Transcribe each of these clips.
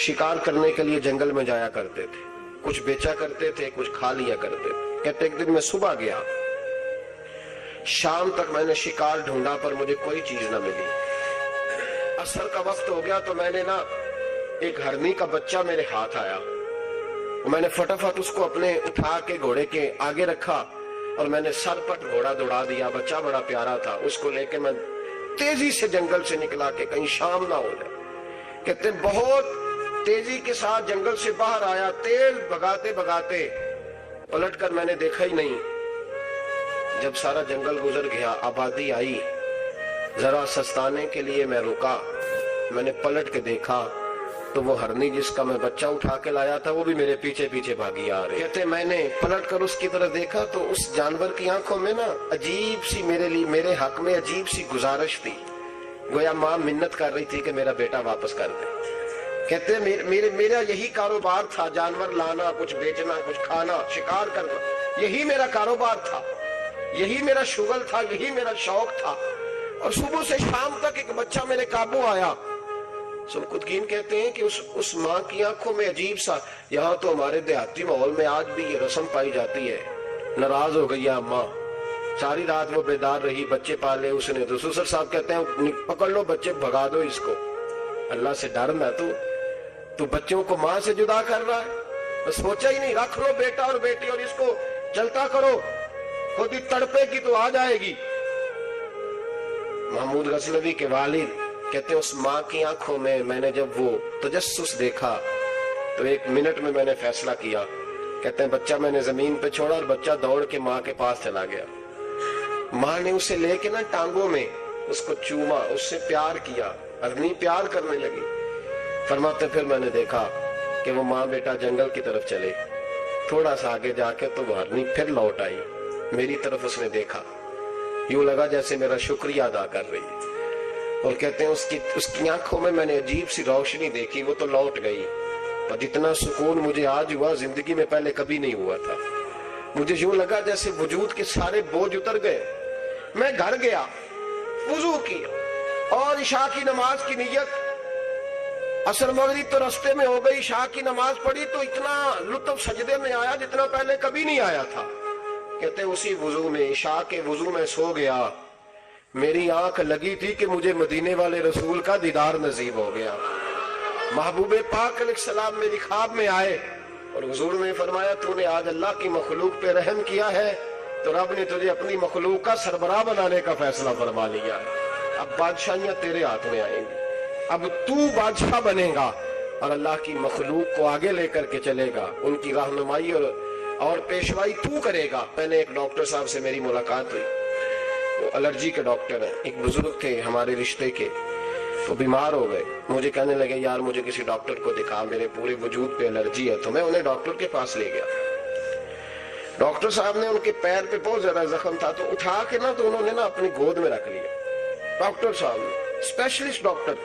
शिकार करने के लिए जंगल में जाया करते थे, कुछ बेचा करते थे, कुछ खा लिया करते थे। कहते एक दिन मैं सुबह गया, शाम तक मैंने शिकार ढूंढा पर मुझे कोई चीज ना मिली। असर का वक्त हो गया तो मैंने ना एक हरनी का बच्चा मेरे हाथ आया, मैंने फटाफट उसको अपने उठा के घोड़े के आगे रखा और मैंने सरपट घोड़ा दौड़ा दिया। बच्चा बड़ा प्यारा था, उसको लेके मैं तेजी से जंगल से निकला कि कहीं शाम ना हो जाए। कहते बहुत तेजी के साथ जंगल से बाहर आया, तेज भगाते भगाते पलट कर मैंने देखा ही नहीं। जब सारा जंगल गुजर गया, आबादी आई, जरा सस्ताने के लिए मैं रुका, मैंने पलट के देखा तो वो हरनी जिसका मैं बच्चा उठा के लाया था वो भी मेरे पीछे पीछे भागी आ रही। कहते मैंने पलट कर उसकी तरफ देखा तो उस जानवर की आंखों में ना अजीब सी मेरे हक में अजीब सी गुजारिश थी, गोया माँ मिन्नत कर रही थी कि मेरा बेटा वापस कर दे। कहते मेरा यही कारोबार था, जानवर लाना, कुछ बेचना, कुछ खाना, शिकार करना, यही मेरा कारोबार था, यही मेरा शुगल था, यही मेरा शौक था। और सुबह से शाम तक एक बच्चा मेरे काबू आया। सुल्कुद्दीन कहते हैं कि उस माँ की आंखों में अजीब सा, यहाँ तो हमारे देहाती माहौल में आज भी ये रस्म पाई जाती है। नाराज हो गई अम्मा, सारी रात वो बेदार रही, बच्चे पाले उसने। तो ससुर साहब कहते हैं पकड़ लो बच्चे, भगा दो इसको, अल्लाह से डर ना तू बच्चों को माँ से जुदा कर रहा है। तो सोचा ही नहीं, रख लो बेटा और बेटी और इसको चलता करो, खुद ही तड़पेगी तो आ जाएगी। महमूद गजनवी के वालिद कहते उस माँ की आंखों में मैंने जब वो तजस्सुस देखा तो एक मिनट में मैंने फैसला किया। कहते हैं बच्चा मैंने जमीन पे छोड़ा और बच्चा दौड़ के माँ के पास चला गया। माँ ने उसे लेके ना टांगों में उसको चूमा, उससे प्यार किया, हरनी प्यार करने लगी। फरमाते फिर मैंने देखा कि वो माँ बेटा जंगल की तरफ चले, थोड़ा सा आगे जाके तो वो हरनी फिर लौट आई, मेरी तरफ उसने देखा, यूं लगा जैसे मेरा शुक्रिया अदा कर रही है। और कहते हैं उसकी आंखों में मैंने अजीब सी रोशनी देखी, वो तो लौट गई। पर जितना सुकून मुझे आज हुआ जिंदगी में पहले कभी नहीं हुआ था। मुझे यूं लगा जैसे वजूद के सारे बोझ उतर गए। मैं घर गया, वुजू किया और इशा की नमाज की नियत, असर मगरिब तो रास्ते में हो गई, इशा की नमाज पढ़ी तो इतना लुत्फ सजदे में आया जितना पहले कभी नहीं आया था। कहते उसी वुजू में, इशा के वुजू में सो गया। मेरी आंख लगी थी कि मुझे मदीने वाले रसूल का दीदार नसीब हो गया। महबूबे पाक अलैहिस्सलाम मेरी ख्वाब में आए और हुजूर ने फरमाया तूने आज अल्लाह की मखलूक पे रहम किया है तो रब ने तुझे अपनी मखलूक का सरबराह बनाने का फैसला फरमा लिया। अब बादशाहियां तेरे हाथ में आएंगी, अब तू बादशाह बनेगा और अल्लाह की मखलूक को आगे लेकर के चलेगा, उनकी रहनुमाई और पेशवाई तू करेगा। मैंने एक डॉक्टर साहब से मेरी मुलाकात हुई, वो एलर्जी के डॉक्टर हैं, एक बुजुर्ग थे हमारे रिश्ते के, तो बीमार हो गए। मुझे कहने लगे यार मुझे किसी डॉक्टर को दिखा, मेरे पूरे वजूद पे एलर्जी है। तो मैं उन्हें डॉक्टर के पास ले गया। डॉक्टर साहब ने उनके पैर पे बहुत ज्यादा जख्म था तो उठा के ना तो उन्होंने ना अपनी गोद में रख लिया। डॉक्टर साहब ने, स्पेशलिस्ट डॉक्टर,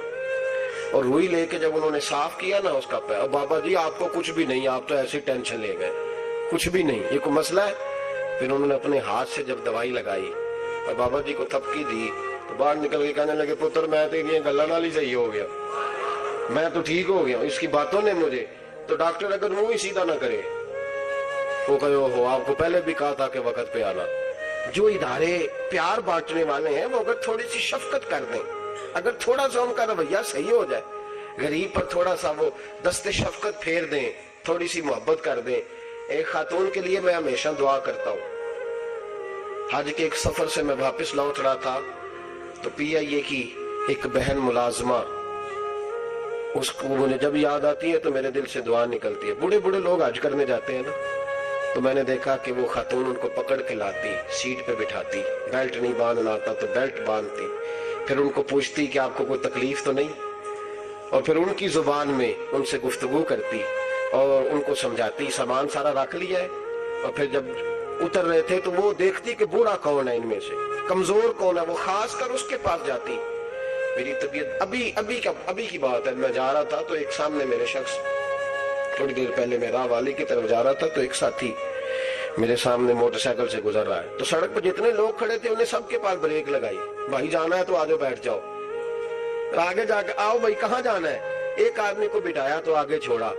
और रुई लेके जब उन्होंने साफ किया ना उसका पैर, बाबा जी आपको कुछ भी नहीं, आप तो ऐसी टेंशन ले गए, कुछ भी नहीं, ये कोई मसला है। फिर उन्होंने अपने हाथ से जब दवाई लगाई और बाबा जी को थपकी दी तो बाहर निकल के कहने लगे पुत्र मैं तो ये गल्ला नाल ही सही हो गया, मैं तो ठीक हो गया इसकी बातों ने मुझे। तो डॉक्टर अगर मुंह ही सीधा ना करे, वो कहे हो आपको पहले भी कहा था कि वक्त पे आना। जो इदारे प्यार बांटने वाले हैं वो अगर थोड़ी सी शफकत कर दें, अगर थोड़ा सा उनका रवैया सही हो जाए, गरीब पर थोड़ा सा वो दस्ते शफकत फेर दें, थोड़ी सी मोहब्बत कर दें। एक खातून के लिए मैं हमेशा दुआ करता हूँ। हज के एक सफर से मैं वापस लौट रहा था तो PIA की एक बहन मुलाजमा, उसको मुझे जब याद आती है तो मेरे दिल से दुआ निकलती है। बूढ़े बूढ़े लोग हज करने जाते हैं ना, तो मैंने देखा कि वो खातून उनको पकड़ के लाती, सीट पे बिठाती, बेल्ट नहीं बांधना आता तो बेल्ट बांधती, फिर उनको पूछती कि आपको कोई तकलीफ तो नहीं, और फिर उनकी जुबान में उनसे गुफ्तगू करती और उनको समझाती सामान सारा रख लिया है। और फिर जब उतर रहे थे तो वो देखती कि बूढ़ा कौन है इनमें से, कमजोर कौन है, वो खास कर उसके पास जाती। मेरी तबीयत अभी की बात है, मैं जा रहा था तो एक सामने मेरे शख्स, थोड़ी देर पहले मैं राह वाली की तरफ जा रहा था तो एक साथी मेरे सामने मोटरसाइकिल से गुजर रहा है। तो सड़क पर जितने लोग खड़े थे उन्हें सबके पास ब्रेक लगाई, भाई जाना है तो आ जाओ बैठ जाओ, आगे जाके आओ भाई कहाँ जाना है। ایک آدمی کو بٹھایا تو آگے چھوڑا،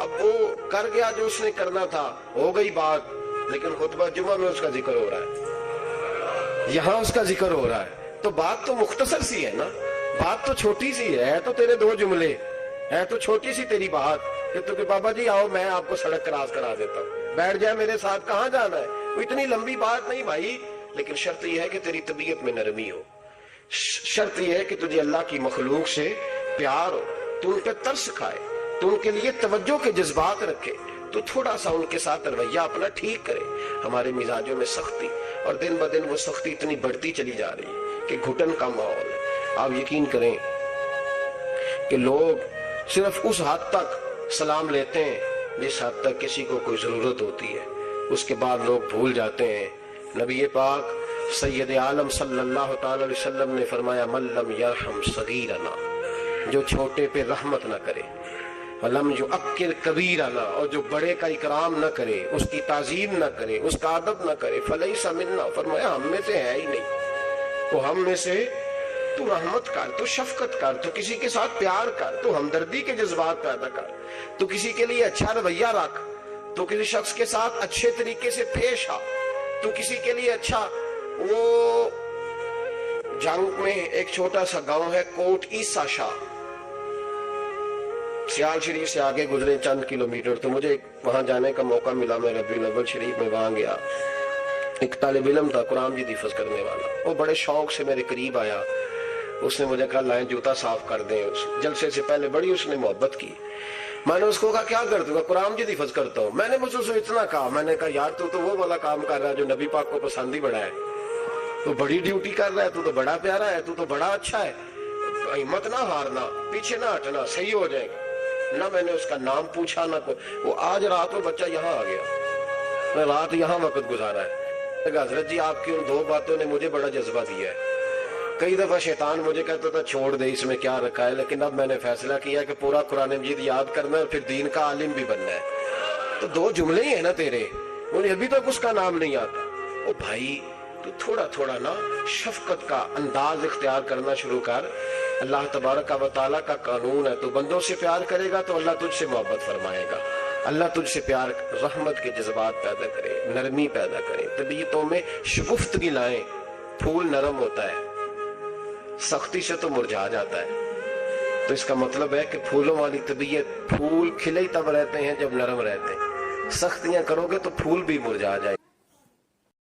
اب وہ کر گیا جو اس نے کرنا تھا، ہو گئی بات، لیکن خطبہ جمعہ میں اس کا ذکر ہو رہا ہے، یہاں اس کا ذکر ہو رہا ہے، تو بات تو مختصر سی ہے نا، بات تو چھوٹی سی ہے تو تیرے 2 جملے ہے، تو چھوٹی سی تیری بات کہ تو کہ بابا جی آؤ میں آپ کو سڑک کراس کرا دیتا ہوں، بیٹھ جائے میرے ساتھ، کہاں جانا ہے، وہ اتنی لمبی بات نہیں بھائی، لیکن شرط یہ ہے کہ تیری طبیعت میں نرمی ہو، شرط یہ ہے کہ تجھے اللہ کی مخلوق سے پیار ہو، تو ان پہ ترس کھائے، تو ان کے لیے توجہ کے جذبات رکھے، تو تھوڑا سا ان کے ساتھ رویہ اپنا ٹھیک کرے۔ ہمارے مزاجوں میں سختی، اور دن بدن وہ سختی اتنی بڑھتی چلی جا رہی ہے کہ گھٹن کا ماحول ہے۔ آپ یقین کریں کہ لوگ صرف اس حد تک سلام لیتے ہیں جس حد تک کسی کو کوئی ضرورت ہوتی ہے، اس کے بعد لوگ بھول جاتے ہیں۔ نبی پاک سید عالم صلی اللہ تعالی علیہ وسلم نے فرمایا من لم یرحم صغیرنا، جو چھوٹے پہ رحمت نہ کرے، ولم یؤکر کبیرنا، اور جو بڑے کا اکرام نہ کرے، اس کی تعظیم نہ کرے، اس کا ادب نہ کرے، فلیس منا، فرمایا ہم میں سے ہے ہی نہیں۔ تو ہم میں سے تو رحمت کر، تو شفقت کر، تو کسی کے ساتھ پیار کر، تو ہمدردی کے جذبات پیدا کر، تو کسی کے لیے اچھا رویہ رکھ، تو کسی شخص کے ساتھ اچھے طریقے سے پیش آ، تو کسی کے لیے اچھا۔ وہ جنگ میں ایک چھوٹا سا گاؤں ہے کوٹ عیسیٰ شاہ، سیال شریف سے آگے گزرے چند کلومیٹر، تو مجھے وہاں جانے کا موقع ملا، میں ربیع الاول شریف میں وہاں گیا۔ ایک طالب علم تھا قرآن مجید حفظ کرنے والا، وہ بڑے شوق سے میرے قریب آیا، اس نے مجھے کہا لائیں جوتا صاف کر دیں، جلسے سے پہلے بڑی اس نے محبت کی۔ میں نے اس کو کہا کیا کرتا ہوں؟ قرآن مجید حفظ کرتا ہوں۔ میں نے مجھ سے اتنا کہا، میں نے کہا یار تو وہ والا کام کر رہا ہے جو نبی پاک کو پسند ہی بڑا ہے، تو بڑی ڈیوٹی کر رہا ہے، تو بڑا پیارا ہے، تو بڑا اچھا ہے، ہمت نہ ہارنا، پیچھے نہ ہٹنا، صحیح ہو جائے گا۔ نہ میں نے اس کا نام پوچھا، نہ وہ آج رات وہ بچہ یہاں آ گیا، میں رات یہاں وقت گزارا ہے۔ حضرت جی آپ کی ان 2 باتوں نے مجھے بڑا جذبہ دیا ہے۔ کئی دفعہ شیطان مجھے کہتا تھا چھوڑ دے، اس میں کیا رکھا ہے، لیکن اب میں نے فیصلہ کیا کہ پورا قرآن مجید یاد کرنا ہے اور پھر دین کا عالم بھی بننا ہے۔ تو 2 جملے ہی ہیں نا تیرے، مجھے ابھی تک اس کا نام نہیں آتا۔ او بھائی تو تھوڑا تھوڑا نا شفقت کا انداز اختیار کرنا شروع کر۔ اللہ تبارک و تعالیٰ کا قانون ہے، تو بندوں سے پیار کرے گا تو اللہ تجھ سے محبت فرمائے گا، اللہ تجھ سے پیار، رحمت کے جذبات پیدا کرے، نرمی پیدا کرے، طبیعتوں میں شگفتگی لائیں۔ پھول نرم ہوتا ہے، سختی سے تو مرجھا جاتا ہے، تو اس کا مطلب ہے کہ پھولوں والی طبیعت، پھول کھلے تب رہتے ہیں جب نرم رہتے ہیں، سختیاں کرو گے تو پھول بھی مرجھا جائے۔